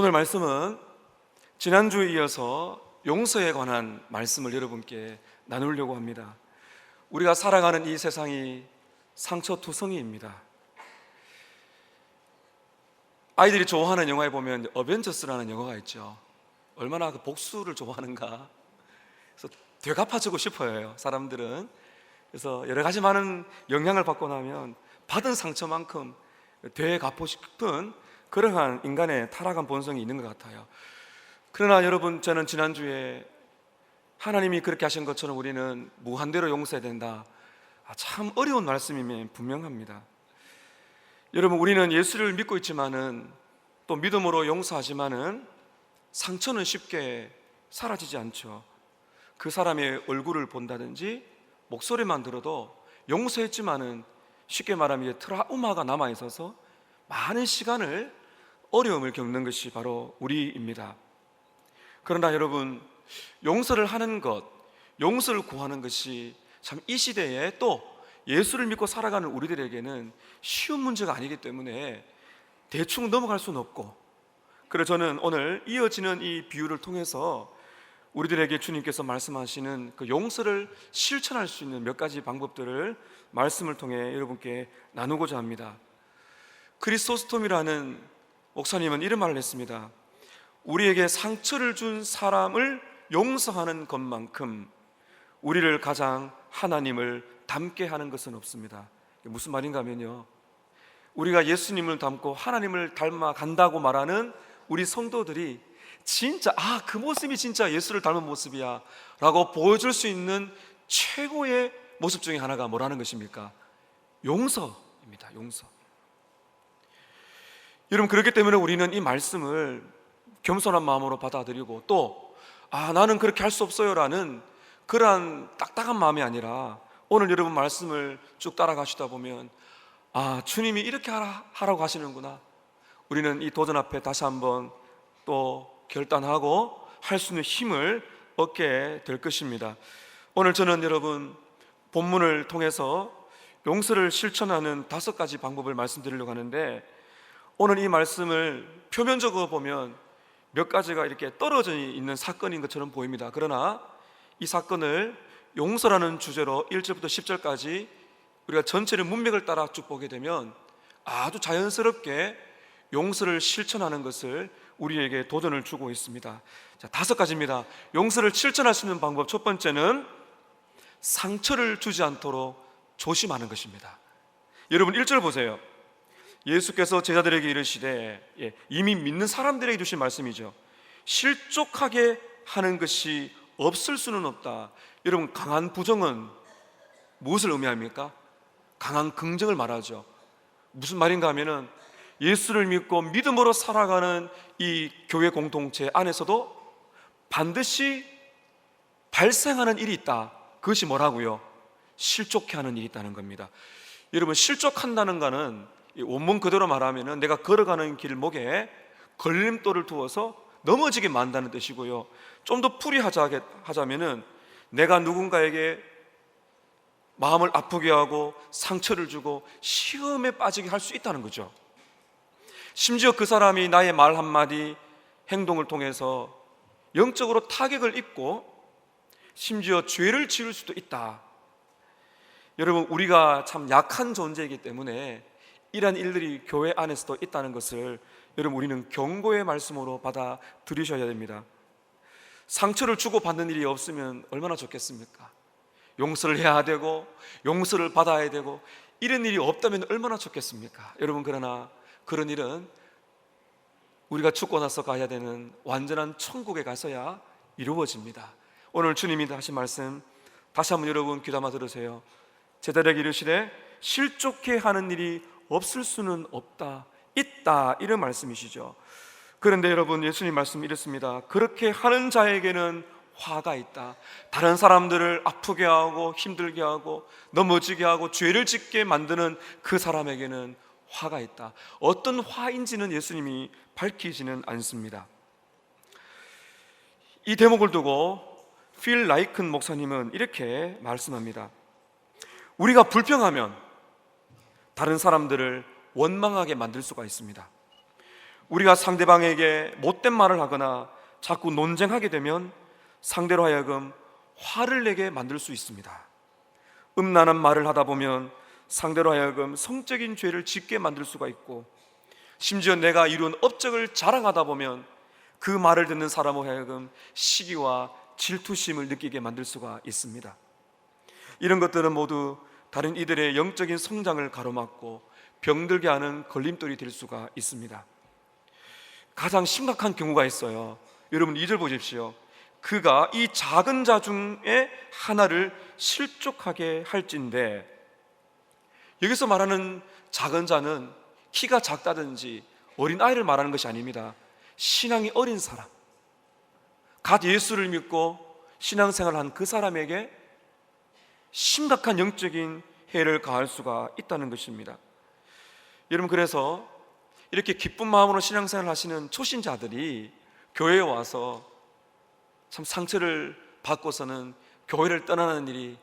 오늘 말씀은 지난주에 이어서 용서에 관한 말씀을 여러분께 나누려고 합니다. 우리가 살아가는 이 세상이 상처투성이입니다. 아이들이 좋아하는 영화에 보면 어벤져스라는 영화가 있죠. 얼마나 그 복수를 좋아하는가. 그래서 되갚아주고 싶어요, 사람들은. 그래서 여러 가지 많은 영향을 받고 나면 받은 상처만큼 되갚고 싶은 그러한 인간의 타락한 본성이 있는 것 같아요. 그러나 여러분, 저는 지난주에 하나님이 그렇게 하신 것처럼 우리는 무한대로 용서해야 된다, 참 어려운 말씀이면 분명합니다. 여러분, 우리는 예수를 믿고 있지만은 또 믿음으로 용서하지만은 상처는 쉽게 사라지지 않죠. 그 사람의 얼굴을 본다든지 목소리만 들어도 용서했지만은 쉽게 말하면 이제 트라우마가 남아있어서 많은 시간을 어려움을 겪는 것이 바로 우리입니다. 그러나 여러분, 용서를 하는 것, 용서를 구하는 것이 참 이 시대에 또 예수를 믿고 살아가는 우리들에게는 쉬운 문제가 아니기 때문에 대충 넘어갈 수는 없고, 그래서 저는 오늘 이어지는 이 비유를 통해서 우리들에게 주님께서 말씀하시는 그 용서를 실천할 수 있는 몇 가지 방법들을 말씀을 통해 여러분께 나누고자 합니다. 크리소스톰이라는 목사님은 이런 말을 했습니다. 우리에게 상처를 준 사람을 용서하는 것만큼 우리를 가장 하나님을 닮게 하는 것은 없습니다. 무슨 말인가 하면요, 우리가 예수님을 닮고 하나님을 닮아 간다고 말하는 우리 성도들이 진짜 그 모습이 진짜 예수를 닮은 모습이야 라고 보여줄 수 있는 최고의 모습 중에 하나가 뭐라는 것입니까? 용서입니다. 용서. 여러분, 그렇기 때문에 우리는 이 말씀을 겸손한 마음으로 받아들이고 또 나는 그렇게 할 수 없어요 라는 그러한 딱딱한 마음이 아니라, 오늘 여러분 말씀을 쭉 따라가시다 보면 주님이 이렇게 하라고 하시는구나, 우리는 이 도전 앞에 다시 한번 또 결단하고 할 수 있는 힘을 얻게 될 것입니다. 오늘 저는 여러분 본문을 통해서 용서를 실천하는 5가지 방법을 말씀드리려고 하는데, 오늘 이 말씀을 표면적으로 보면 몇 가지가 이렇게 떨어져 있는 사건인 것처럼 보입니다. 그러나 이 사건을 용서라는 주제로 1절부터 10절까지 우리가 전체를 문맥을 따라 쭉 보게 되면 아주 자연스럽게 용서를 실천하는 것을 우리에게 도전을 주고 있습니다. 자, 5가지입니다. 용서를 실천할 수 있는 방법, 첫 번째는 상처를 주지 않도록 조심하는 것입니다. 여러분 1절 보세요. 예수께서 제자들에게 이르시되, 이미 믿는 사람들에게 주신 말씀이죠. 실족하게 하는 것이 없을 수는 없다. 여러분, 강한 부정은 무엇을 의미합니까? 강한 긍정을 말하죠. 무슨 말인가 하면은 예수를 믿고 믿음으로 살아가는 이 교회 공동체 안에서도 반드시 발생하는 일이 있다. 그것이 뭐라고요? 실족해 하는 일이 있다는 겁니다. 여러분, 실족한다는 거는 원문 그대로 말하면 내가 걸어가는 길목에 걸림돌을 두어서 넘어지게 만든다는 뜻이고요, 좀 더 풀이하자면은 내가 누군가에게 마음을 아프게 하고 상처를 주고 시험에 빠지게 할 수 있다는 거죠. 심지어 그 사람이 나의 말 한마디, 행동을 통해서 영적으로 타격을 입고 심지어 죄를 지을 수도 있다. 여러분, 우리가 참 약한 존재이기 때문에 이러한 일들이 교회 안에서도 있다는 것을 여러분, 우리는 경고의 말씀으로 받아들이셔야 됩니다. 상처를 주고받는 일이 없으면 얼마나 좋겠습니까? 용서를 해야 되고 용서를 받아야 되고 이런 일이 없다면 얼마나 좋겠습니까? 여러분, 그러나 그런 일은 우리가 죽고 나서 가야 되는 완전한 천국에 가서야 이루어집니다. 오늘 주님이 하신 말씀 다시 한번 여러분 귀담아 들으세요. 제자들에게 이르시되 실족해 하는 일이 없을 수는 없다, 있다, 이런 말씀이시죠. 그런데 여러분, 예수님 말씀이 이렇습니다. 그렇게 하는 자에게는 화가 있다. 다른 사람들을 아프게 하고 힘들게 하고 넘어지게 하고 죄를 짓게 만드는 그 사람에게는 화가 있다. 어떤 화인지는 예수님이 밝히지는 않습니다. 이 대목을 두고 필 라이큰 목사님은 이렇게 말씀합니다. 우리가 불평하면 다른 사람들을 원망하게 만들 수가 있습니다. 우리가 상대방에게 못된 말을 하거나 자꾸 논쟁하게 되면 상대로 하여금 화를 내게 만들 수 있습니다. 음란한 말을 하다 보면 상대로 하여금 성적인 죄를 짓게 만들 수가 있고, 심지어 내가 이룬 업적을 자랑하다 보면 그 말을 듣는 사람으로 하여금 시기와 질투심을 느끼게 만들 수가 있습니다. 이런 것들은 모두 다른 이들의 영적인 성장을 가로막고 병들게 하는 걸림돌이 될 수가 있습니다. 가장 심각한 경우가 있어요. 여러분 2절 보십시오. 그가 이 작은 자 중에 하나를 실족하게 할진대. 여기서 말하는 작은 자는 키가 작다든지 어린 아이를 말하는 것이 아닙니다. 신앙이 어린 사람, 갓 예수를 믿고 신앙생활을 한 그 사람에게 심각한 영적인 해를 가할 수가 있다는 것입니다. 여러분, 그래서 이렇게 기쁜 마음으로 신앙생활을 하시는 초신자들이 교회에 와서 참 상처를 받고서는 교회를 떠나는 일이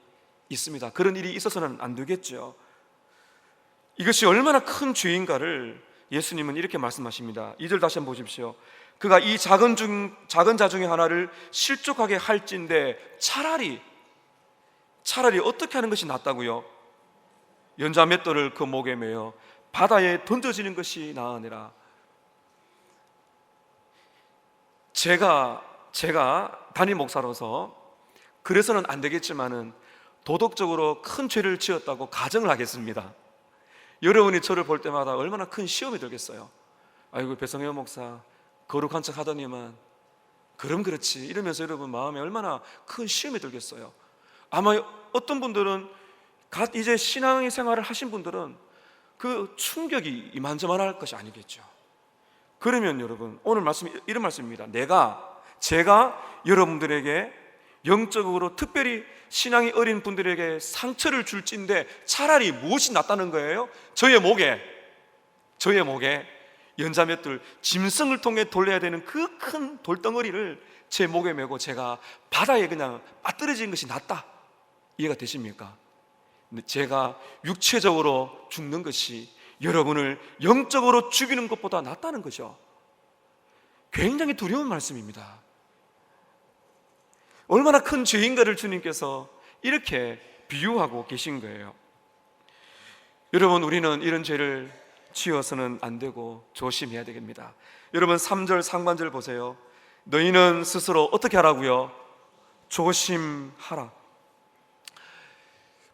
있습니다. 그런 일이 있어서는 안 되겠죠. 이것이 얼마나 큰 죄인가를 예수님은 이렇게 말씀하십니다. 2절 다시 한번 보십시오. 그가 이 작은 자 중에 하나를 실족하게 할진대 차라리 어떻게 하는 것이 낫다고요? 연자 맷돌을 그 목에 매어 바다에 던져지는 것이 나으니라. 제가 담임 목사로서 그래서는 안 되겠지만은 도덕적으로 큰 죄를 지었다고 가정을 하겠습니다. 여러분이 저를 볼 때마다 얼마나 큰 시험이 들겠어요. 아이고, 배성현 목사 거룩한 척 하더니만 그럼 그렇지 이러면서 여러분 마음에 얼마나 큰 시험이 들겠어요. 아마 어떤 분들은 갓 이제 신앙의 생활을 하신 분들은 그 충격이 이만저만할 것이 아니겠죠. 그러면 여러분, 오늘 말씀이 이런 말씀입니다. 제가 여러분들에게 영적으로 특별히 신앙이 어린 분들에게 상처를 줄진데 차라리 무엇이 낫다는 거예요? 저의 목에 연자맷돌, 짐승을 통해 돌려야 되는 그 큰 돌덩어리를 제 목에 메고 제가 바다에 그냥 빠뜨려지는 것이 낫다. 이해가 되십니까? 근데 제가 육체적으로 죽는 것이 여러분을 영적으로 죽이는 것보다 낫다는 거죠. 굉장히 두려운 말씀입니다. 얼마나 큰 죄인가를 주님께서 이렇게 비유하고 계신 거예요. 여러분, 우리는 이런 죄를 지어서는 안 되고 조심해야 되겠습니다. 여러분 3절 상반절 보세요. 너희는 스스로 어떻게 하라고요? 조심하라.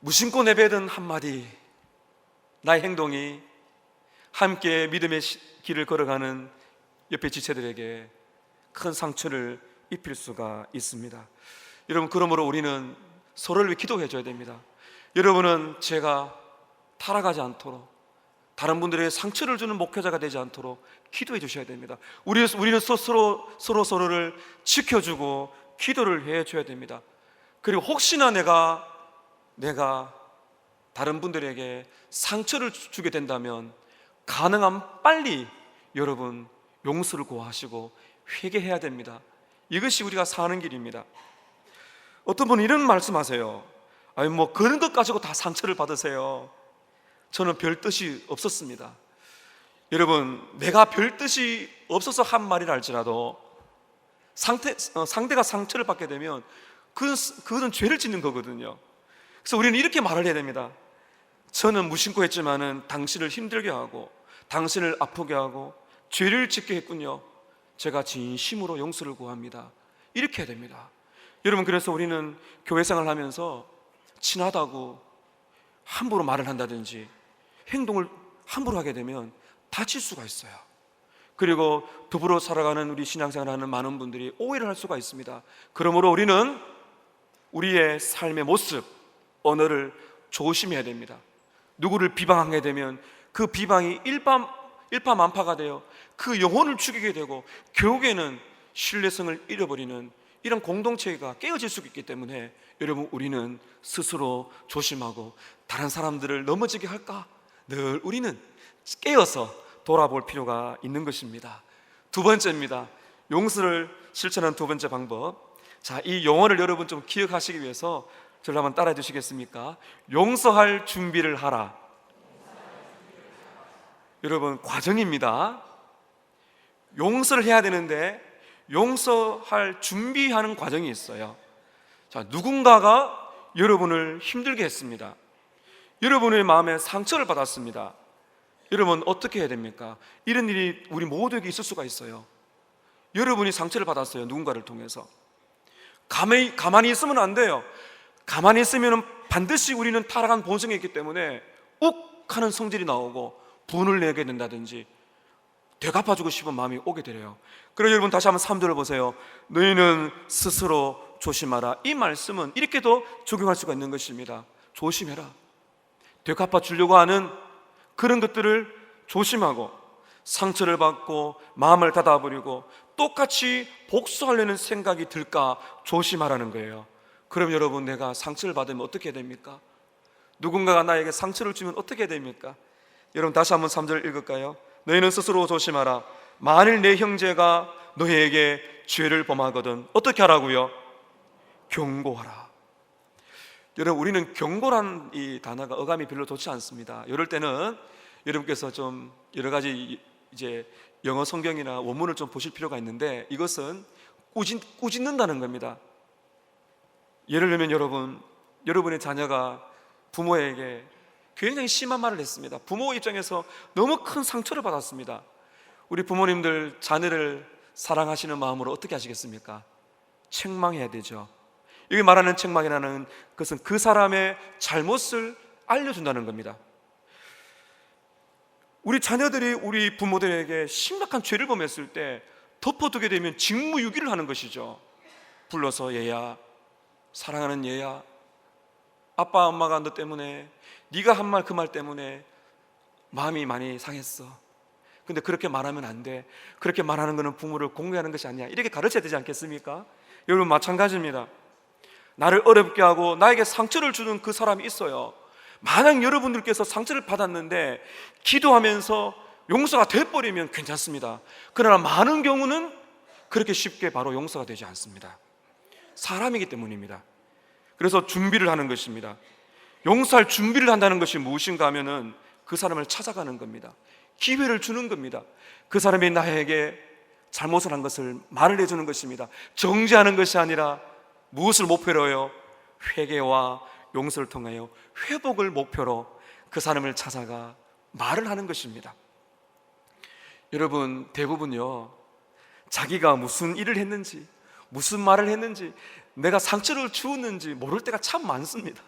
무심코 내뱉은 한마디, 나의 행동이 함께 믿음의 길을 걸어가는 옆에 지체들에게 큰 상처를 입힐 수가 있습니다. 여러분, 그러므로 우리는 서로를 위해 기도해 줘야 됩니다. 여러분은 제가 타락하지 않도록, 다른 분들에게 상처를 주는 목회자가 되지 않도록 기도해 주셔야 됩니다. 우리는 서로를 지켜주고 기도를 해 줘야 됩니다. 그리고 혹시나 내가 다른 분들에게 상처를 주게 된다면 가능한 빨리 여러분 용서를 구하시고 회개해야 됩니다. 이것이 우리가 사는 길입니다. 어떤 분은 이런 말씀하세요. 아니 뭐 그런 것 가지고 다 상처를 받으세요. 저는 별 뜻이 없었습니다. 여러분, 내가 별 뜻이 없어서 한 말이라 할지라도 상대가 상처를 받게 되면 그것은 죄를 짓는 거거든요. 그래서 우리는 이렇게 말을 해야 됩니다. 저는 무심코 했지만은 당신을 힘들게 하고 당신을 아프게 하고 죄를 짓게 했군요. 제가 진심으로 용서를 구합니다. 이렇게 해야 됩니다. 여러분, 그래서 우리는 교회 생활을 하면서 친하다고 함부로 말을 한다든지 행동을 함부로 하게 되면 다칠 수가 있어요. 그리고 더불어 살아가는 우리 신앙생활을 하는 많은 분들이 오해를 할 수가 있습니다. 그러므로 우리는 우리의 삶의 모습, 언어를 조심해야 됩니다. 누구를 비방하게 되면 그 비방이 일파만파가 되어 그 영혼을 죽이게 되고 결국에는 신뢰성을 잃어버리는 이런 공동체가 깨어질 수 있기 때문에 여러분, 우리는 스스로 조심하고 다른 사람들을 넘어지게 할까? 늘 우리는 깨어서 돌아볼 필요가 있는 것입니다. 두 번째입니다. 용서를 실천하는 두 번째 방법. 자, 이 용어를 여러분 좀 기억하시기 위해서 저를 한번 따라해 주시겠습니까? 용서할 준비를 하라. 여러분, 과정입니다. 용서를 해야 되는데 용서할 준비하는 과정이 있어요. 자, 누군가가 여러분을 힘들게 했습니다. 여러분의 마음에 상처를 받았습니다. 여러분 어떻게 해야 됩니까? 이런 일이 우리 모두에게 있을 수가 있어요. 여러분이 상처를 받았어요. 누군가를 통해서. 가만히 있으면 안 돼요. 가만히 있으면 반드시 우리는 타락한 본성이 있기 때문에 욱 하는 성질이 나오고 분을 내게 된다든지 되갚아주고 싶은 마음이 오게 되래요. 그래서 여러분 다시 한번 3절을 보세요. 너희는 스스로 조심하라. 이 말씀은 이렇게도 적용할 수가 있는 것입니다. 조심해라. 되갚아 주려고 하는 그런 것들을 조심하고, 상처를 받고 마음을 닫아버리고 똑같이 복수하려는 생각이 들까 조심하라는 거예요. 그럼 여러분, 내가 상처를 받으면 어떻게 해야 됩니까? 누군가가 나에게 상처를 주면 어떻게 해야 됩니까? 여러분 다시 한번 3절 읽을까요? 너희는 스스로 조심하라. 만일 내 형제가 너희에게 죄를 범하거든 어떻게 하라고요? 경고하라. 여러분, 우리는 경고란 이 단어가 어감이 별로 좋지 않습니다. 이럴 때는 여러분께서 좀 여러 가지 이제 영어 성경이나 원문을 좀 보실 필요가 있는데, 이것은 꾸짖는다는 겁니다. 예를 들면 여러분의 자녀가 부모에게 굉장히 심한 말을 했습니다. 부모 입장에서 너무 큰 상처를 받았습니다. 우리 부모님들 자녀를 사랑하시는 마음으로 어떻게 하시겠습니까? 책망해야 되죠. 여기 말하는 책망이라는 것은 그 사람의 잘못을 알려준다는 겁니다. 우리 자녀들이 우리 부모들에게 심각한 죄를 범했을 때 덮어두게 되면 직무유기를 하는 것이죠. 불러서 얘야, 사랑하는 얘야, 아빠 엄마가 너 때문에, 네가 한 말 그 말 때문에 마음이 많이 상했어. 근데 그렇게 말하면 안 돼. 그렇게 말하는 것은 부모를 공경하는 것이 아니야. 이렇게 가르쳐야 되지 않겠습니까? 여러분 마찬가지입니다. 나를 어렵게 하고 나에게 상처를 주는 그 사람이 있어요. 만약 여러분들께서 상처를 받았는데 기도하면서 용서가 돼버리면 괜찮습니다. 그러나 많은 경우는 그렇게 쉽게 바로 용서가 되지 않습니다. 사람이기 때문입니다. 그래서 준비를 하는 것입니다. 용서할 준비를 한다는 것이 무엇인가 하면은 그 사람을 찾아가는 겁니다. 기회를 주는 겁니다. 그 사람이 나에게 잘못을 한 것을 말을 해주는 것입니다. 정죄하는 것이 아니라 무엇을 목표로요? 회개와 용서를 통하여 회복을 목표로 그 사람을 찾아가 말을 하는 것입니다. 여러분, 대부분요, 자기가 무슨 일을 했는지, 무슨 말을 했는지, 내가 상처를 주었는지 모를 때가 참 많습니다.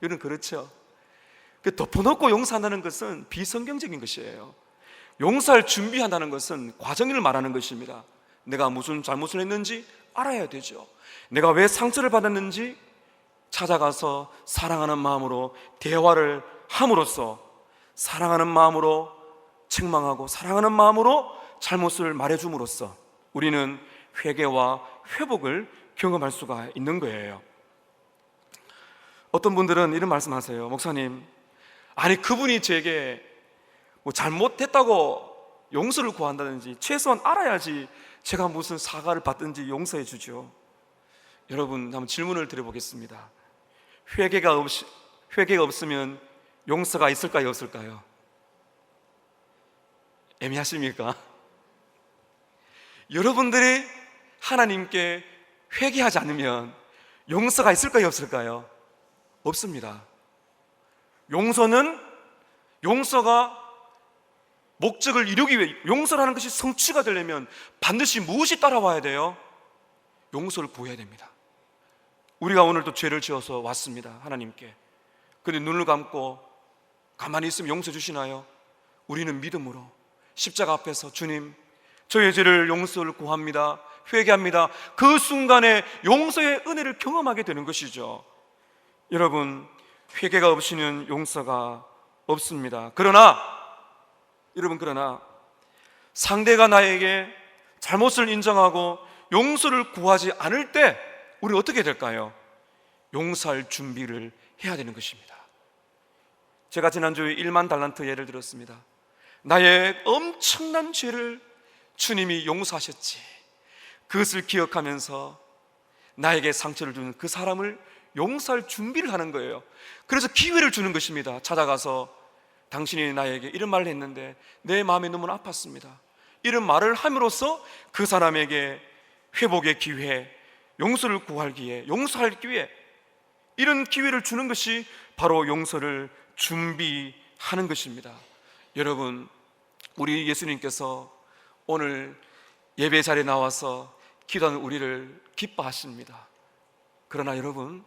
여러분, 그렇죠? 덮어놓고 용서한다는 것은 비성경적인 것이에요. 용서할 준비한다는 것은 과정을 말하는 것입니다. 내가 무슨 잘못을 했는지 알아야 되죠. 내가 왜 상처를 받았는지 찾아가서 사랑하는 마음으로 대화를 함으로써, 사랑하는 마음으로 책망하고 사랑하는 마음으로 잘못을 말해줌으로써 우리는 회개와 회복을 경험할 수가 있는 거예요. 어떤 분들은 이런 말씀하세요. 목사님, 아니 그분이 제게 뭐 잘못했다고 용서를 구한다든지 최소한 알아야지 제가 무슨 사과를 받든지 용서해 주죠. 여러분, 한번 질문을 드려보겠습니다. 회개가 없으면 용서가 있을까요, 없을까요? 애매하십니까? 여러분들이 하나님께 회개하지 않으면 용서가 있을까요, 없을까요? 없습니다. 용서가 목적을 이루기 위해, 용서라는 것이 성취가 되려면 반드시 무엇이 따라와야 돼요? 용서를 구해야 됩니다. 우리가 오늘도 죄를 지어서 왔습니다, 하나님께. 그런데 눈을 감고 가만히 있으면 용서 주시나요? 우리는 믿음으로 십자가 앞에서 주님, 저의 죄를 용서를 구합니다, 회개합니다. 그 순간에 용서의 은혜를 경험하게 되는 것이죠. 여러분, 회개가 없이는 용서가 없습니다. 그러나 상대가 나에게 잘못을 인정하고 용서를 구하지 않을 때 우리 어떻게 될까요? 용서할 준비를 해야 되는 것입니다. 제가 지난주에 1만 달란트 예를 들었습니다. 나의 엄청난 죄를 주님이 용서하셨지. 그것을 기억하면서 나에게 상처를 주는 그 사람을 용서할 준비를 하는 거예요. 그래서 기회를 주는 것입니다. 찾아가서 당신이 나에게 이런 말을 했는데 내 마음이 너무 아팠습니다. 이런 말을 함으로써 그 사람에게 회복의 기회, 용서를 구할 기회, 용서할 기회, 이런 기회를 주는 것이 바로 용서를 준비하는 것입니다. 여러분, 우리 예수님께서 오늘 예배 자리에 나와서 기도하는 우리를 기뻐하십니다. 그러나 여러분,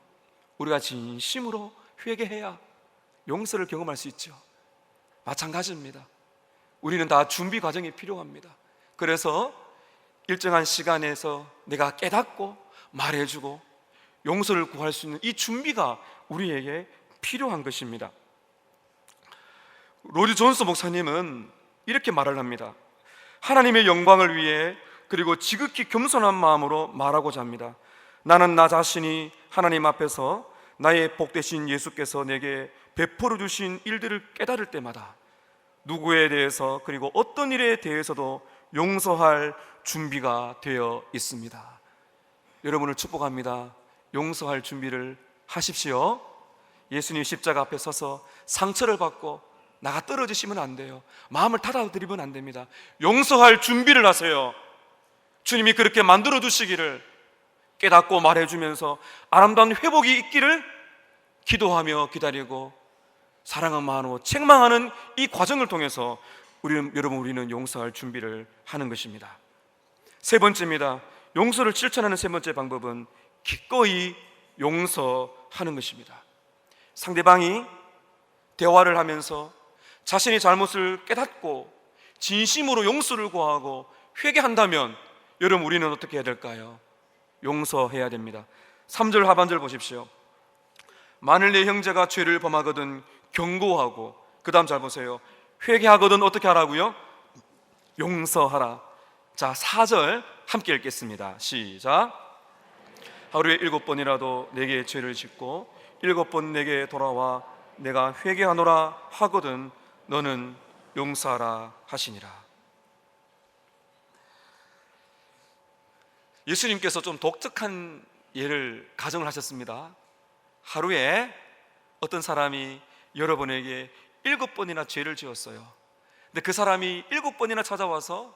우리가 진심으로 회개해야 용서를 경험할 수 있죠. 마찬가지입니다. 우리는 다 준비 과정이 필요합니다. 그래서 일정한 시간에서 내가 깨닫고 말해주고 용서를 구할 수 있는 이 준비가 우리에게 필요한 것입니다. 로지 존스 목사님은 이렇게 말을 합니다. 하나님의 영광을 위해 그리고 지극히 겸손한 마음으로 말하고자 합니다. 나는 나 자신이 하나님 앞에서 나의 복되신 예수께서 내게 베풀어 주신 일들을 깨달을 때마다 누구에 대해서 그리고 어떤 일에 대해서도 용서할 준비가 되어 있습니다. 여러분을 축복합니다. 용서할 준비를 하십시오. 예수님 십자가 앞에 서서 상처를 받고 나가 떨어지시면 안 돼요. 마음을 닫아드리면 안 됩니다. 용서할 준비를 하세요. 주님이 그렇게 만들어 주시기를 깨닫고 말해주면서 아름다운 회복이 있기를 기도하며 기다리고 사랑한 마음으로 책망하는 이 과정을 통해서 우리는 용서할 준비를 하는 것입니다. 세 번째입니다. 용서를 실천하는 세 번째 방법은 기꺼이 용서하는 것입니다. 상대방이 대화를 하면서 자신의 잘못을 깨닫고 진심으로 용서를 구하고 회개한다면 여러분, 우리는 어떻게 해야 될까요? 용서해야 됩니다. 3절 하반절 보십시오. 만일 내 형제가 죄를 범하거든 경고하고, 그 다음 잘 보세요. 회개하거든 어떻게 하라고요? 용서하라. 자, 4절 함께 읽겠습니다. 시작. 하루에 7번이라도 내게 죄를 짓고 7번 내게 돌아와 내가 회개하노라 하거든 너는 용서하라 하시니라. 예수님께서 좀 독특한 예를 가정을 하셨습니다. 하루에 어떤 사람이 여러분에게 7번이나 죄를 지었어요. 근데 그 사람이 7번이나 찾아와서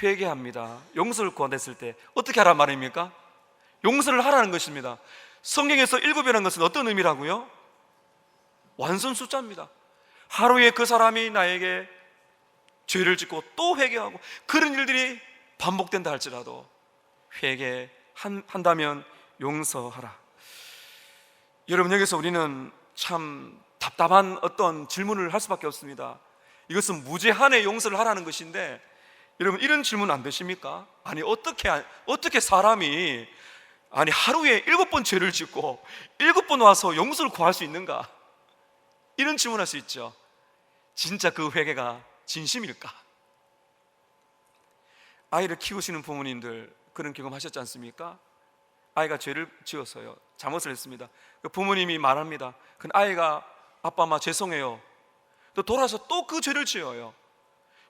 회개합니다. 용서를 구원했을 때 어떻게 하란 말입니까? 용서를 하라는 것입니다. 성경에서 7이라는 것은 어떤 의미라고요? 완선 숫자입니다. 하루에 그 사람이 나에게 죄를 짓고 또 회개하고 그런 일들이 반복된다 할지라도 회개한다면 용서하라. 여러분, 여기서 우리는 참 답답한 어떤 질문을 할 수밖에 없습니다. 이것은 무제한의 용서를 하라는 것인데, 여러분, 이런 질문 안 되십니까? 아니 어떻게 사람이 하루에 7번 죄를 짓고 7번 와서 용서를 구할 수 있는가? 이런 질문할 수 있죠. 진짜 그 회개가 진심일까? 아이를 키우시는 부모님들 그런 경험하셨지 않습니까? 아이가 죄를 지었어요. 잘못을 했습니다. 그 부모님이 말합니다. 그 아이가 아빠 엄마 죄송해요. 또 돌아서 또 그 죄를 지어요.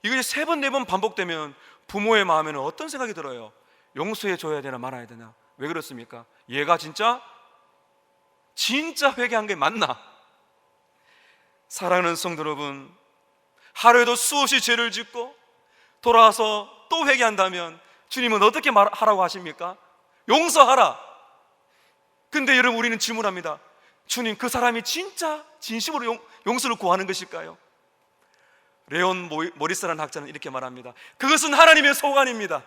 이게 3번 4번 반복되면 부모의 마음에는 어떤 생각이 들어요? 용서해 줘야 되나 말아야 되나? 왜 그렇습니까? 얘가 진짜 회개한 게 맞나? 사랑하는 성도 여러분, 하루에도 수없이 죄를 짓고 돌아와서 또 회개한다면 주님은 어떻게 하라고 하십니까? 용서하라. 근데 여러분, 우리는 질문합니다. 주님, 그 사람이 진짜 진심으로 용서를 구하는 것일까요? 레온 모리스라는 학자는 이렇게 말합니다. 그것은 하나님의 소관입니다.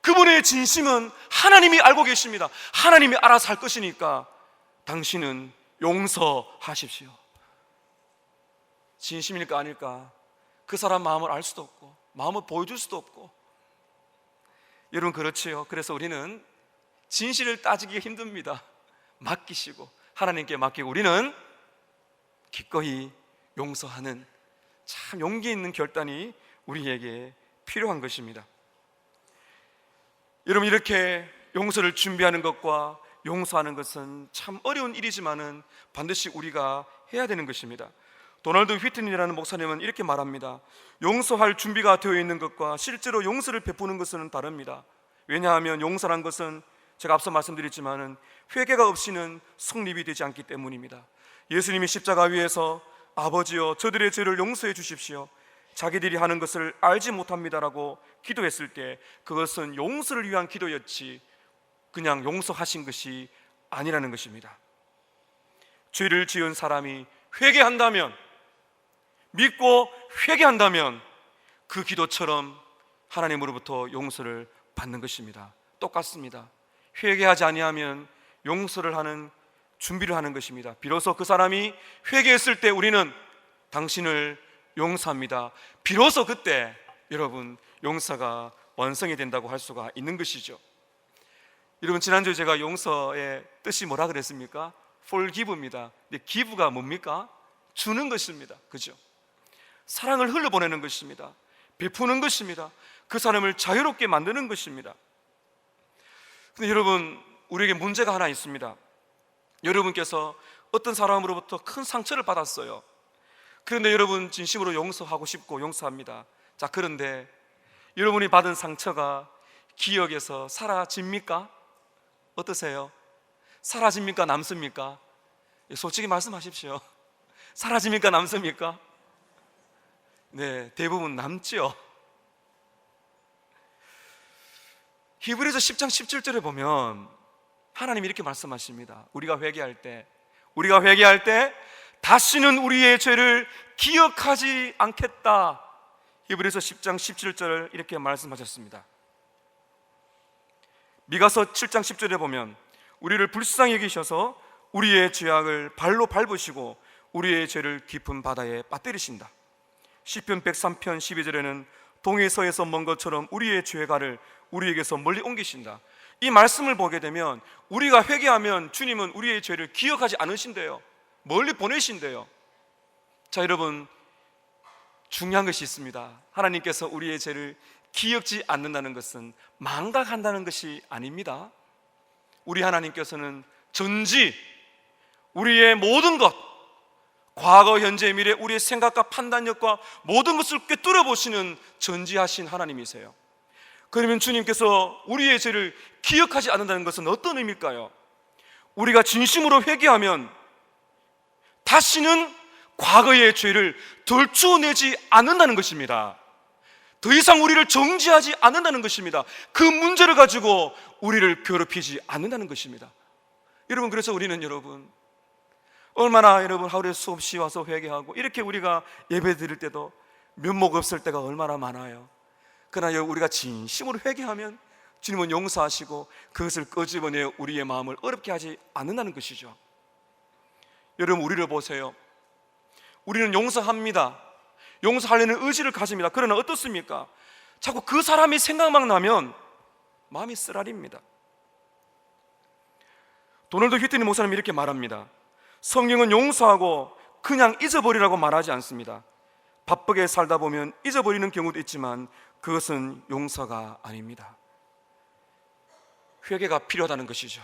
그분의 진심은 하나님이 알고 계십니다. 하나님이 알아서 할 것이니까 당신은 용서하십시오. 진심일까 아닐까? 그 사람 마음을 알 수도 없고 마음을 보여줄 수도 없고. 여러분, 그렇지요. 그래서 우리는 진실을 따지기가 힘듭니다. 맡기시고 하나님께 맡기고 우리는 기꺼이 용서하는 참 용기 있는 결단이 우리에게 필요한 것입니다. 여러분, 이렇게 용서를 준비하는 것과 용서하는 것은 참 어려운 일이지만은 반드시 우리가 해야 되는 것입니다. 도널드 휘튼이라는 목사님은 이렇게 말합니다. 용서할 준비가 되어 있는 것과 실제로 용서를 베푸는 것은 다릅니다. 왜냐하면 용서란 것은 제가 앞서 말씀드렸지만은 회개가 없이는 성립이 되지 않기 때문입니다. 예수님이 십자가 위에서 아버지여 저들의 죄를 용서해 주십시오, 자기들이 하는 것을 알지 못합니다라고 기도했을 때 그것은 용서를 위한 기도였지 그냥 용서하신 것이 아니라는 것입니다. 죄를 지은 사람이 회개한다면, 믿고 회개한다면 그 기도처럼 하나님으로부터 용서를 받는 것입니다. 똑같습니다. 회개하지 아니하면 용서를 하는 준비를 하는 것입니다. 비로소 그 사람이 회개했을 때 우리는 당신을 용서합니다. 비로소 그때 여러분 용서가 완성이 된다고 할 수가 있는 것이죠. 여러분, 지난주에 제가 용서의 뜻이 뭐라 그랬습니까? forgive입니다. 근데 give가 뭡니까? 주는 것입니다. 그죠? 사랑을 흘려보내는 것입니다. 베푸는 것입니다. 그 사람을 자유롭게 만드는 것입니다. 근데 여러분, 우리에게 문제가 하나 있습니다. 여러분께서 어떤 사람으로부터 큰 상처를 받았어요. 그런데 여러분 진심으로 용서하고 싶고 용서합니다. 자, 그런데 여러분이 받은 상처가 기억에서 사라집니까? 어떠세요? 사라집니까? 남습니까? 솔직히 말씀하십시오. 사라집니까? 남습니까? 네, 대부분 남죠. 히브리서 10장 17절에 보면 하나님이 이렇게 말씀하십니다. 우리가 회개할 때 다시는 우리의 죄를 기억하지 않겠다. 히브리서 10장 17절 이렇게 말씀하셨습니다. 미가서 7장 10절에 보면 우리를 불쌍히 여기셔서 우리의 죄악을 발로 밟으시고 우리의 죄를 깊은 바다에 빠뜨리신다. 시편 103편 12절에는 동에서에서 먼 것처럼 우리의 죄가를 우리에게서 멀리 옮기신다. 이 말씀을 보게 되면 우리가 회개하면 주님은 우리의 죄를 기억하지 않으신대요. 멀리 보내신대요. 자, 여러분, 중요한 것이 있습니다. 하나님께서 우리의 죄를 기억지 않는다는 것은 망각한다는 것이 아닙니다. 우리 하나님께서는 전지 우리의 모든 것, 과거, 현재, 미래, 우리의 생각과 판단력과 모든 것을 꿰뚫어 보시는 전지하신 하나님이세요. 그러면 주님께서 우리의 죄를 기억하지 않는다는 것은 어떤 의미일까요? 우리가 진심으로 회개하면 다시는 과거의 죄를 덜추어내지 않는다는 것입니다. 더 이상 우리를 정죄하지 않는다는 것입니다. 그 문제를 가지고 우리를 괴롭히지 않는다는 것입니다. 여러분, 그래서 우리는 얼마나 하루에 수없이 와서 회개하고 이렇게 우리가 예배 드릴 때도 면목 없을 때가 얼마나 많아요. 그러나 우리가 진심으로 회개하면 주님은 용서하시고 그것을 끄집어내 우리의 마음을 어렵게 하지 않는다는 것이죠. 여러분, 우리를 보세요. 우리는 용서합니다. 용서하려는 의지를 가집니다. 그러나 어떻습니까? 자꾸 그 사람이 생각만 나면 마음이 쓰라립니다. 도널드 휘트니 목사님이 이렇게 말합니다. 성경은 용서하고 그냥 잊어버리라고 말하지 않습니다. 바쁘게 살다 보면 잊어버리는 경우도 있지만 그것은 용서가 아닙니다. 회개가 필요하다는 것이죠.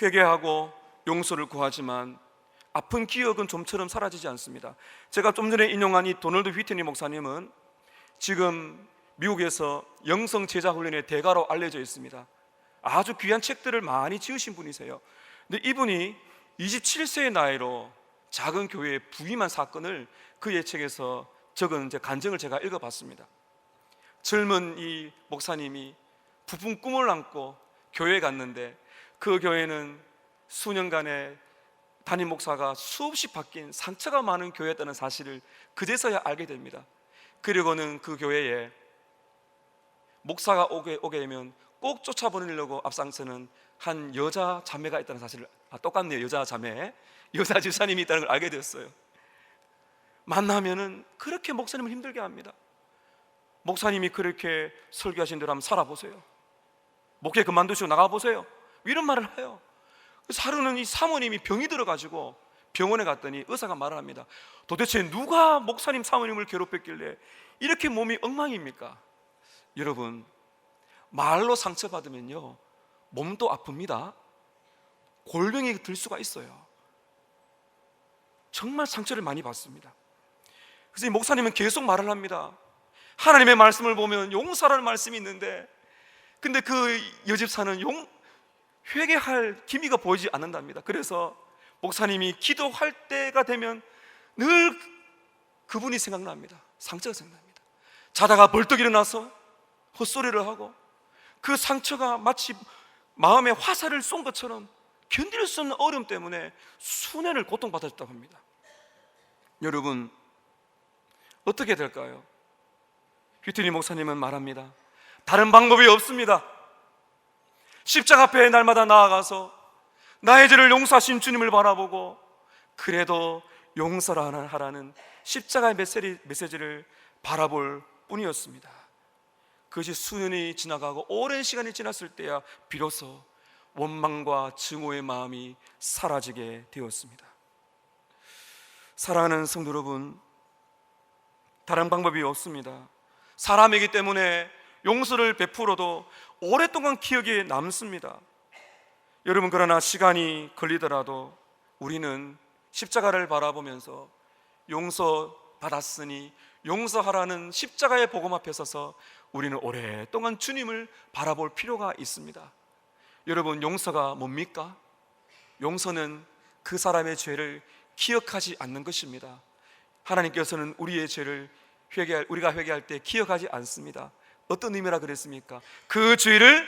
회개하고 용서를 구하지만 아픈 기억은 좀처럼 사라지지 않습니다. 제가 좀 전에 인용한 이 도널드 휘트니 목사님은 지금 미국에서 영성 제자 훈련의 대가로 알려져 있습니다. 아주 귀한 책들을 많이 지으신 분이세요. 근데 이분이 27세의 나이로 작은 교회에 부임한 사건을 그의 책에서 적은 간증을 제가 읽어봤습니다. 젊은 이 목사님이 부푼 꿈을 안고 교회에 갔는데 그 교회는 수년간의 담임 목사가 수없이 바뀐 상처가 많은 교회였다는 사실을 그제서야 알게 됩니다. 그리고는 그 교회에 목사가 오게 되면 꼭 쫓아보내려고 앞장서는 한 여자 자매가 있다는 사실을 똑같네요. 여자 자매, 여자 집사님이 있다는 걸 알게 되었어요. 만나면은 그렇게 목사님을 힘들게 합니다. 목사님이 그렇게 설교하신 대로 한번 살아보세요. 목회 그만두시고 나가보세요. 이런 말을 해요. 그래서 하루는 이 사모님이 병이 들어가지고 병원에 갔더니 의사가 말을 합니다. 도대체 누가 목사님 사모님을 괴롭혔길래 이렇게 몸이 엉망입니까? 여러분, 말로 상처받으면요 몸도 아픕니다. 골병이 들 수가 있어요. 정말 상처를 많이 받습니다. 그래서 이 목사님은 계속 말을 합니다. 하나님의 말씀을 보면 용서라는 말씀이 있는데 근데 그 여집사는 회개할 기미가 보이지 않는답니다. 그래서 목사님이 기도할 때가 되면 늘 그분이 생각납니다. 상처가 생각납니다. 자다가 벌떡 일어나서 헛소리를 하고 그 상처가 마치 마음에 화살을 쏜 것처럼 견딜 수 없는 어려움 때문에 수년을 고통받았다고 합니다. 여러분, 어떻게 될까요? 휘트니 목사님은 말합니다. 다른 방법이 없습니다. 십자가 앞에 날마다 나아가서 나의 죄를 용서하신 주님을 바라보고 그래도 용서하라는 십자가의 메시지를 바라볼 뿐이었습니다. 그것이 수년이 지나가고 오랜 시간이 지났을 때야 비로소 원망과 증오의 마음이 사라지게 되었습니다. 사랑하는 성도 여러분, 다른 방법이 없습니다. 사람이기 때문에 용서를 베풀어도 오랫동안 기억에 남습니다. 여러분, 그러나 시간이 걸리더라도 우리는 십자가를 바라보면서 용서받았으니 용서하라는 십자가의 복음 앞에 서서 우리는 오랫동안 주님을 바라볼 필요가 있습니다. 여러분, 용서가 뭡니까? 용서는 그 사람의 죄를 기억하지 않는 것입니다. 하나님께서는 우리의 죄를 우리가 회개할 때 기억하지 않습니다. 어떤 의미라 그랬습니까? 그 죄를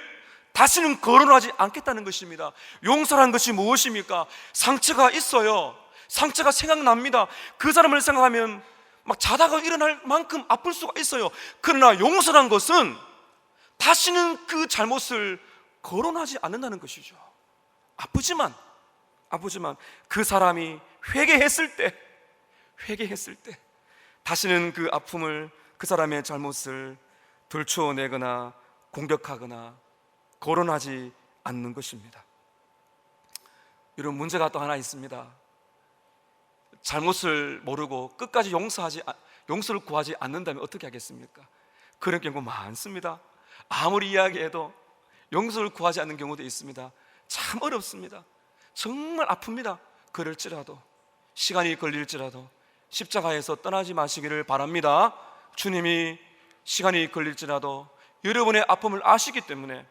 다시는 거론하지 않겠다는 것입니다. 용서라는 것이 무엇입니까? 상처가 있어요. 상처가 생각납니다. 그 사람을 생각하면 막 자다가 일어날 만큼 아플 수가 있어요. 그러나 용서란 것은 다시는 그 잘못을 거론하지 않는다는 것이죠. 아프지만 그 사람이 회개했을 때 다시는 그 아픔을, 그 사람의 잘못을 들추어내거나 공격하거나 거론하지 않는 것입니다. 이런 문제가 또 하나 있습니다. 잘못을 모르고 끝까지 용서를 구하지 않는다면 어떻게 하겠습니까? 그런 경우 많습니다. 아무리 이야기해도 용서를 구하지 않는 경우도 있습니다. 참 어렵습니다. 정말 아픕니다. 그럴지라도, 시간이 걸릴지라도 십자가에서 떠나지 마시기를 바랍니다. 주님이 시간이 걸릴지라도 여러분의 아픔을 아시기 때문에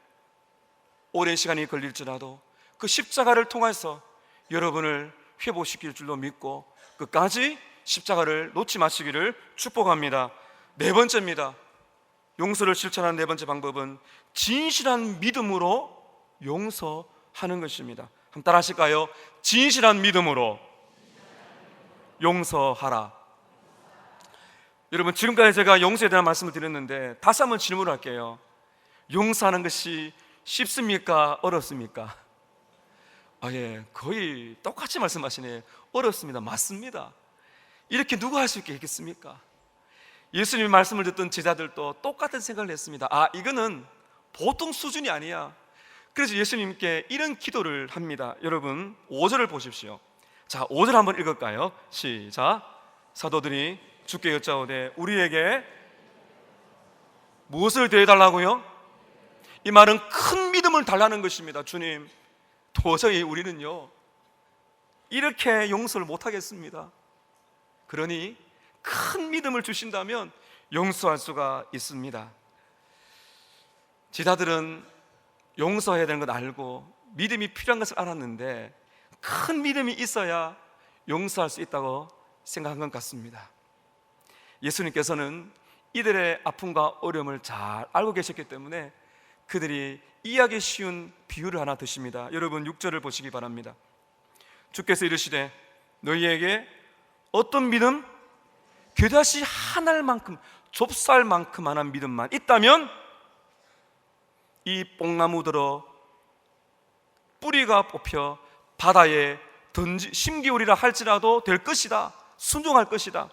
오랜 시간이 걸릴지라도 그 십자가를 통해서 여러분을 회복시킬 줄로 믿고 끝까지 십자가를 놓지 마시기를 축복합니다. 네 번째입니다. 용서를 실천하는 네 번째 방법은 진실한 믿음으로 용서하는 것입니다. 한번 따라 하실까요? 진실한 믿음으로 용서하라. 여러분, 지금까지 제가 용서에 대한 말씀을 드렸는데 다시 한번 질문을 할게요. 용서하는 것이 쉽습니까? 어렵습니까? 거의 똑같이 말씀하시네. 어렵습니다. 맞습니다. 이렇게 누가 할 수 있겠습니까? 예수님의 말씀을 듣던 제자들도 똑같은 생각을 했습니다. 이거는 보통 수준이 아니야. 그래서 예수님께 이런 기도를 합니다. 여러분, 5절을 보십시오. 자, 5절 한번 읽을까요? 시작. 사도들이 주께 여짜오되 우리에게 무엇을 대해달라고요? 이 말은 큰 믿음을 달라는 것입니다. 주님, 도저히 우리는요 이렇게 용서를 못하겠습니다. 그러니 큰 믿음을 주신다면 용서할 수가 있습니다. 제자들은 용서해야 되는 걸 알고 믿음이 필요한 것을 알았는데 큰 믿음이 있어야 용서할 수 있다고 생각한 것 같습니다. 예수님께서는 이들의 아픔과 어려움을 잘 알고 계셨기 때문에 그들이 이해하기 쉬운 비유를 하나 드십니다. 여러분, 6절을 보시기 바랍니다. 주께서 이르시되 너희에게 어떤 믿음? 겨자씨 한 알만큼, 좁쌀만큼만한 믿음만 있다면 이 뽕나무들어 뿌리가 뽑혀 바다에 심기울이라 할지라도 될 것이다. 순종할 것이다.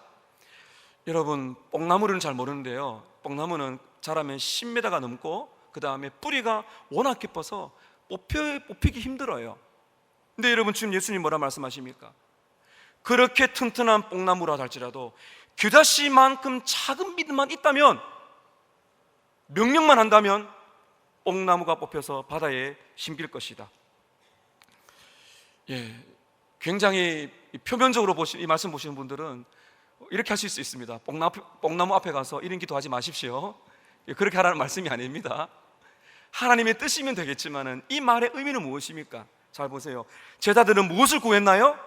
여러분, 뽕나무를 잘 모르는데요, 뽕나무는 자라면 10m가 넘고 그 다음에 뿌리가 워낙 깊어서 뽑히기 힘들어요. 근데 여러분, 지금 예수님 뭐라 말씀하십니까? 그렇게 튼튼한 뽕나무라 할지라도 겨자씨만큼 작은 믿음만 있다면, 명령만 한다면 뽕나무가 뽑혀서 바다에 심길 것이다. 굉장히 표면적으로 이 말씀 보시는 분들은 이렇게 하실 수 있습니다. 뽕나무 앞에 가서 이런 기도하지 마십시오. 그렇게 하라는 말씀이 아닙니다. 하나님의 뜻이면 되겠지만은 이 말의 의미는 무엇입니까? 잘 보세요. 제자들은 무엇을 구했나요?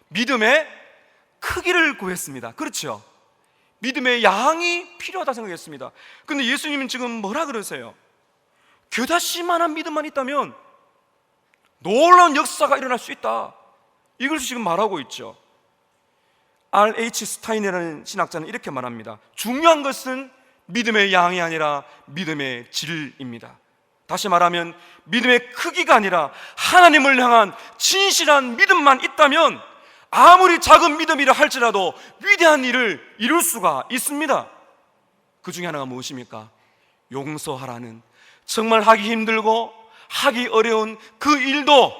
믿음의 크기를 구했습니다. 그렇죠? 믿음의 양이 필요하다 생각했습니다. 근데 예수님은 지금 뭐라 그러세요? 겨자씨만한 믿음만 있다면 놀라운 역사가 일어날 수 있다, 이걸 지금 말하고 있죠. R.H. 스타인이라는 신학자는 이렇게 말합니다. 중요한 것은 믿음의 양이 아니라 믿음의 질입니다. 다시 말하면 믿음의 크기가 아니라 하나님을 향한 진실한 믿음만 있다면 아무리 작은 믿음이라 할지라도 위대한 일을 이룰 수가 있습니다. 그 중에 하나가 무엇입니까? 용서하라는, 정말 하기 힘들고 하기 어려운 그 일도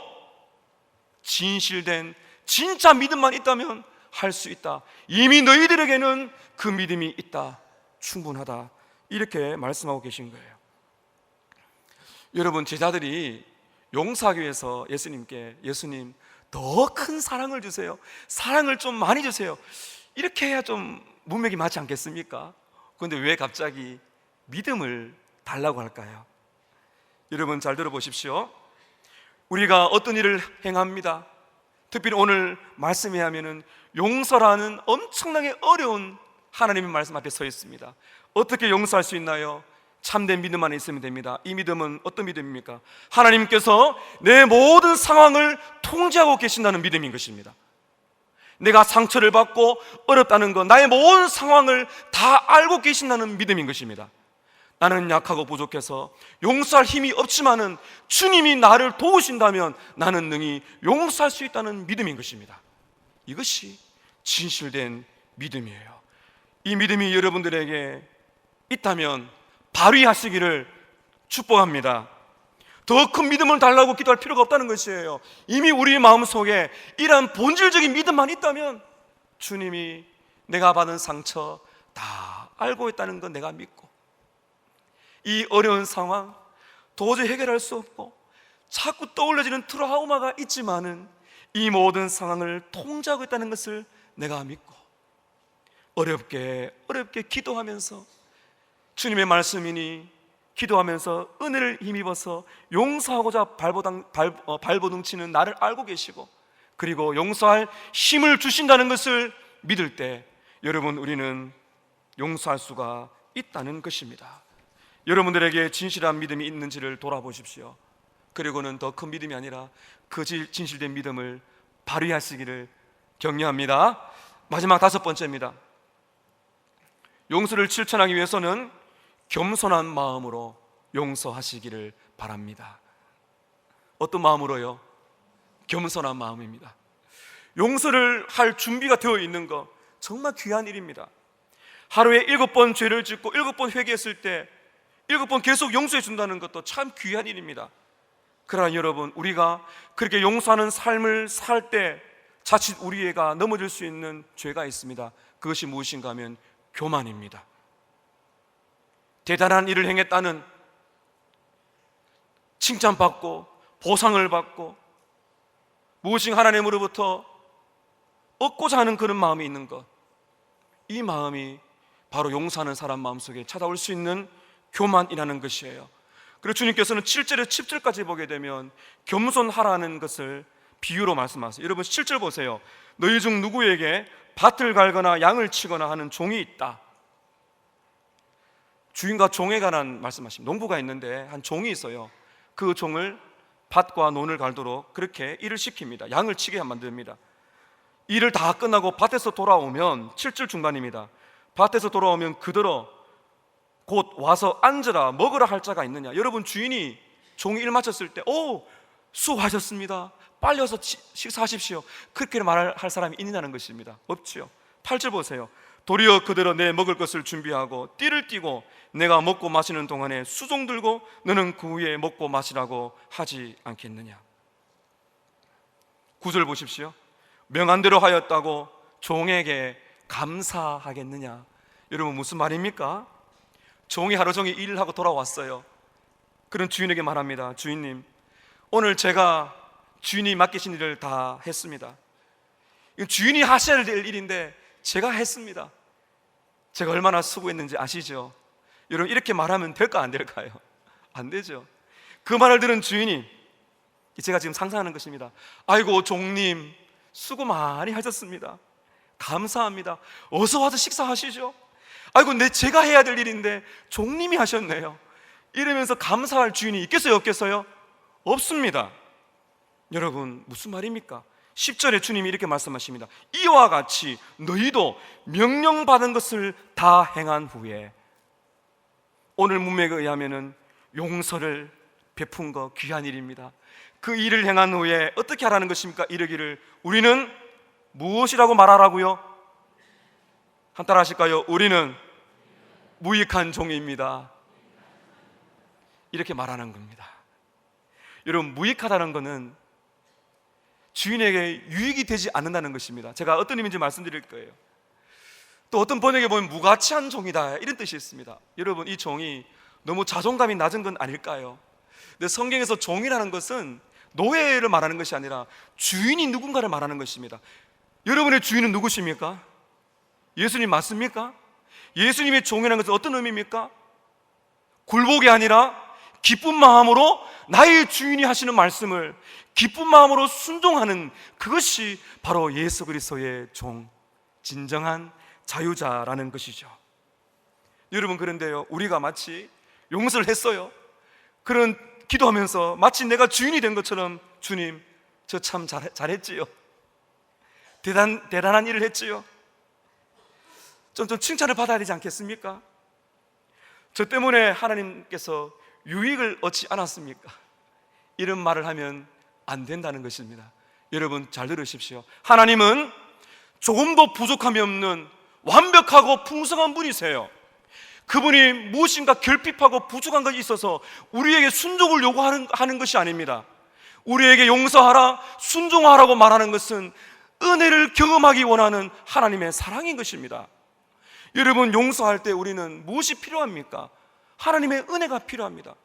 진실된 진짜 믿음만 있다면 할 수 있다. 이미 너희들에게는 그 믿음이 있다, 충분하다, 이렇게 말씀하고 계신 거예요. 여러분, 제자들이 용서하기 위해서 예수님께, 예수님 더 큰 사랑을 주세요, 사랑을 좀 많이 주세요, 이렇게 해야 좀 문맥이 맞지 않겠습니까? 그런데 왜 갑자기 믿음을 달라고 할까요? 여러분 잘 들어보십시오. 우리가 어떤 일을 행합니다. 특별히 오늘 말씀에 하면은 용서라는 엄청나게 어려운 하나님의 말씀 앞에 서 있습니다. 어떻게 용서할 수 있나요? 참된 믿음 안에 있으면 됩니다. 이 믿음은 어떤 믿음입니까? 하나님께서 내 모든 상황을 통제하고 계신다는 믿음인 것입니다. 내가 상처를 받고 어렵다는 것, 나의 모든 상황을 다 알고 계신다는 믿음인 것입니다. 나는 약하고 부족해서 용서할 힘이 없지만은 주님이 나를 도우신다면 나는 능히 용서할 수 있다는 믿음인 것입니다. 이것이 진실된 믿음이에요. 이 믿음이 여러분들에게 있다면 발휘하시기를 축복합니다. 더 큰 믿음을 달라고 기도할 필요가 없다는 것이에요. 이미 우리 마음속에 이러한 본질적인 믿음만 있다면 주님이 내가 받은 상처 다 알고 있다는 건 내가 믿고, 이 어려운 상황 도저히 해결할 수 없고 자꾸 떠올려지는 트라우마가 있지만은 이 모든 상황을 통제하고 있다는 것을 내가 믿고 어렵게 기도하면서, 주님의 말씀이니 기도하면서 은혜를 힘입어서 용서하고자 발버둥치는 나를 알고 계시고, 그리고 용서할 힘을 주신다는 것을 믿을 때 여러분, 우리는 용서할 수가 있다는 것입니다. 여러분들에게 진실한 믿음이 있는지를 돌아보십시오. 그리고는 더 큰 믿음이 아니라 그 진실된 믿음을 발휘하시기를 격려합니다. 마지막 5번째입니다. 용서를 실천하기 위해서는 겸손한 마음으로 용서하시기를 바랍니다. 어떤 마음으로요? 겸손한 마음입니다. 용서를 할 준비가 되어 있는 것, 정말 귀한 일입니다. 하루에 7번 죄를 짓고 7번 회개했을 때 7번 계속 용서해 준다는 것도 참 귀한 일입니다. 그러나 여러분, 우리가 그렇게 용서하는 삶을 살 때 자칫 우리가 넘어질 수 있는 죄가 있습니다. 그것이 무엇인가 하면 교만입니다. 대단한 일을 행했다는 칭찬받고 보상을 받고 무엇인가 하나님으로부터 얻고자 하는 그런 마음이 있는 것, 이 마음이 바로 용서하는 사람 마음속에 찾아올 수 있는 교만이라는 것이에요. 그리고 주님께서는 7절에 10절까지 보게 되면 겸손하라는 것을 비유로 말씀하세요. 여러분 7절 보세요. 너희 중 누구에게 밭을 갈거나 양을 치거나 하는 종이 있다. 주인과 종에 관한 말씀하십니다. 농부가 있는데 한 종이 있어요. 그 종을 밭과 논을 갈도록 그렇게 일을 시킵니다. 양을 치게 만듭니다. 일을 다 끝나고 밭에서 돌아오면 7절 중반입니다. 밭에서 돌아오면 그대로 곧 와서 앉으라 먹으라 할 자가 있느냐. 여러분, 주인이 종이 일 마쳤을 때 수고하셨습니다, 빨리 와서 식사하십시오, 그렇게 말할 사람이 있느냐는 것입니다. 없지요. 8절 보세요. 도리어 그대로 내 먹을 것을 준비하고 띠를 띠고 내가 먹고 마시는 동안에 수종 들고 너는 그 후에 먹고 마시라고 하지 않겠느냐. 9절 보십시오. 명한대로 하였다고 종에게 감사하겠느냐. 여러분, 무슨 말입니까? 종이 하루 종일 일을 하고 돌아왔어요. 그런 주인에게 말합니다. 주인님, 오늘 제가 주인이 맡기신 일을 다 했습니다. 이건 주인이 하셔야 될 일인데 제가 했습니다. 제가 얼마나 수고했는지 아시죠? 여러분, 이렇게 말하면 될까 안 될까요? 안 되죠. 그 말을 들은 주인이, 제가 지금 상상하는 것입니다. 아이고 종님, 수고 많이 하셨습니다. 감사합니다. 어서 와서 식사하시죠. 아이고, 제가 해야 될 일인데 종님이 하셨네요. 이러면서 감사할 주인이 있겠어요, 없겠어요? 없습니다. 여러분, 무슨 말입니까? 10절에 주님이 이렇게 말씀하십니다. 이와 같이 너희도 명령받은 것을 다 행한 후에, 오늘 문맥에 의하면은 용서를 베푼 거 귀한 일입니다. 그 일을 행한 후에 어떻게 하라는 것입니까? 이르기를 우리는 무엇이라고 말하라고요? 한 따라 하실까요? 우리는 무익한 종입니다. 이렇게 말하는 겁니다. 여러분, 무익하다는 것은 주인에게 유익이 되지 않는다는 것입니다. 제가 어떤 의미인지 말씀드릴 거예요. 또 어떤 번역에 보면 무가치한 종이다, 이런 뜻이 있습니다. 여러분, 이 종이 너무 자존감이 낮은 건 아닐까요? 근데 성경에서 종이라는 것은 노예를 말하는 것이 아니라 주인이 누군가를 말하는 것입니다. 여러분의 주인은 누구십니까? 예수님 맞습니까? 예수님의 종이라는 것은 어떤 의미입니까? 굴복이 아니라 기쁜 마음으로 나의 주인이 하시는 말씀을 기쁜 마음으로 순종하는, 그것이 바로 예수 그리스도의 종, 진정한 자유자라는 것이죠. 여러분, 그런데요, 우리가 마치 용서를 했어요. 그런 기도하면서 마치 내가 주인이 된 것처럼, 주님, 저 참 잘했지요. 대단한 일을 했지요. 좀 칭찬을 받아야 되지 않겠습니까? 저 때문에 하나님께서 유익을 얻지 않았습니까? 이런 말을 하면 안 된다는 것입니다. 여러분, 잘 들으십시오. 하나님은 조금도 부족함이 없는 완벽하고 풍성한 분이세요. 그분이 무엇인가 결핍하고 부족한 것이 있어서 우리에게 순종을 요구하는 것이 아닙니다. 우리에게 용서하라, 순종하라고 말하는 것은 은혜를 경험하기 원하는 하나님의 사랑인 것입니다. 여러분, 용서할 때 우리는 무엇이 필요합니까? 하나님의 은혜가 필요합니다.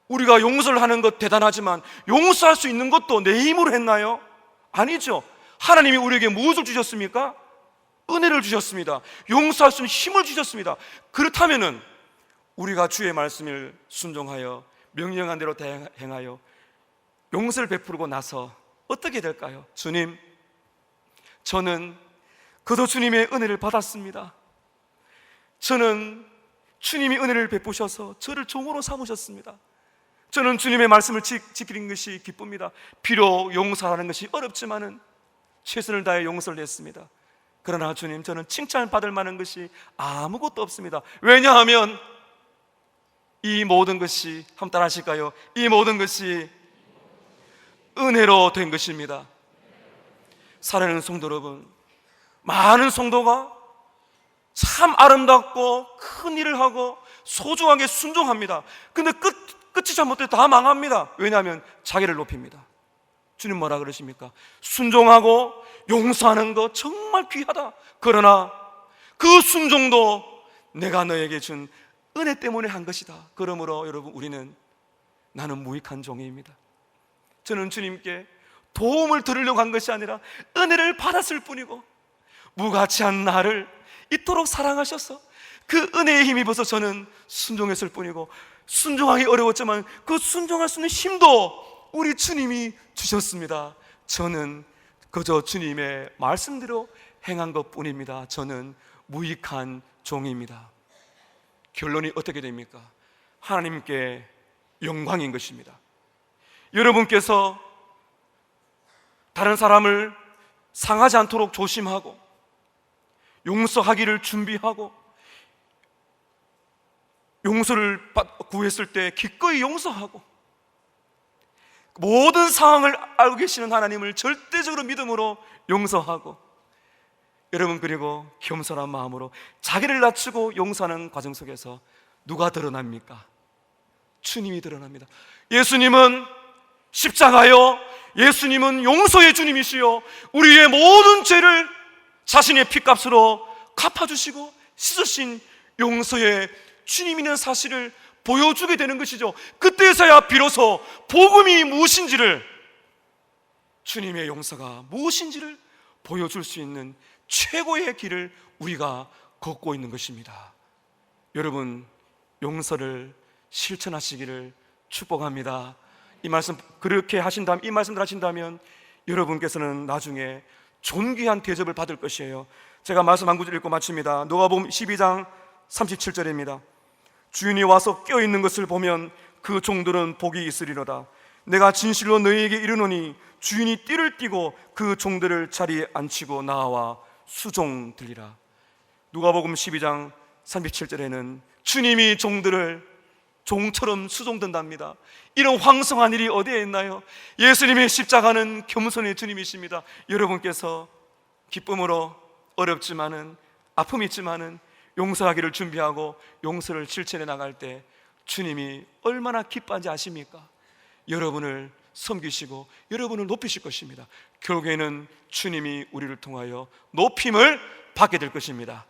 우리가 용서를 하는 것 대단하지만 용서할 수 있는 것도 내 힘으로 했나요? 아니죠. 하나님이 우리에게 무엇을 주셨습니까? 은혜를 주셨습니다. 용서할 수 있는 힘을 주셨습니다. 그렇다면은 우리가 주의 말씀을 순종하여 명령한 대로 행하여 용서를 베풀고 나서 어떻게 될까요? 주님, 저는 그저 주님의 은혜를 받았습니다. 저는 주님이 은혜를 베푸셔서 저를 종으로 삼으셨습니다. 저는 주님의 말씀을 지키는 것이 기쁩니다. 비록 용서하는 것이 어렵지만은 최선을 다해 용서를 했습니다. 그러나 주님, 저는 칭찬받을 만한 것이 아무것도 없습니다. 왜냐하면 이 모든 것이, 한번 따라 하실까요? 이 모든 것이 은혜로 된 것입니다. 사랑하는 성도 여러분, 많은 성도가 참 아름답고 큰 일을 하고 소중하게 순종합니다. 근데 끝이 잘못돼 다 망합니다. 왜냐하면 자기를 높입니다. 주님 뭐라 그러십니까? 순종하고 용서하는 거 정말 귀하다. 그러나 그 순종도 내가 너에게 준 은혜 때문에 한 것이다. 그러므로 여러분, 우리는 나는 무익한 종입니다. 저는 주님께 도움을 들으려고 한 것이 아니라 은혜를 받았을 뿐이고, 무가치한 나를 이토록 사랑하셔서 그 은혜에 힘입어서 저는 순종했을 뿐이고, 순종하기 어려웠지만 그 순종할 수 있는 힘도 우리 주님이 주셨습니다. 저는 그저 주님의 말씀대로 행한 것 뿐입니다. 저는 무익한 종입니다. 결론이 어떻게 됩니까? 하나님께 영광인 것입니다. 여러분께서 다른 사람을 상하지 않도록 조심하고 용서하기를 준비하고 용서를 구했을 때 기꺼이 용서하고 모든 상황을 알고 계시는 하나님을 절대적으로 믿음으로 용서하고, 여러분, 그리고 겸손한 마음으로 자기를 낮추고 용서하는 과정 속에서 누가 드러납니까? 주님이 드러납니다. 예수님은 십자가요, 예수님은 용서의 주님이시요, 우리의 모든 죄를 자신의 피값으로 갚아주시고 씻으신 용서의 주님이라는 사실을 보여주게 되는 것이죠. 그때서야 비로소 복음이 무엇인지를, 주님의 용서가 무엇인지를 보여줄 수 있는 최고의 길을 우리가 걷고 있는 것입니다. 여러분, 용서를 실천하시기를 축복합니다. 이 말씀 그렇게 하신다면, 이 말씀들 하신다면 여러분께서는 나중에 존귀한 대접을 받을 것이에요. 제가 말씀 한 구절 읽고 마칩니다. 누가복음 12장 37절입니다. 주인이 와서 껴있는 것을 보면 그 종들은 복이 있으리로다. 내가 진실로 너희에게 이르노니 주인이 띠를 띠고 그 종들을 자리에 앉히고 나와 수종들리라. 누가복음 12장 37절에는 주님이 종들을 종처럼 수종든답니다. 이런 황송한 일이 어디에 있나요? 예수님의 십자가는 겸손의 주님이십니다. 여러분께서 기쁨으로 어렵지만은 아픔이 있지만은 용서하기를 준비하고 용서를 실천해 나갈 때 주님이 얼마나 기뻐한지 아십니까? 여러분을 섬기시고 여러분을 높이실 것입니다. 결국에는 주님이 우리를 통하여 높임을 받게 될 것입니다.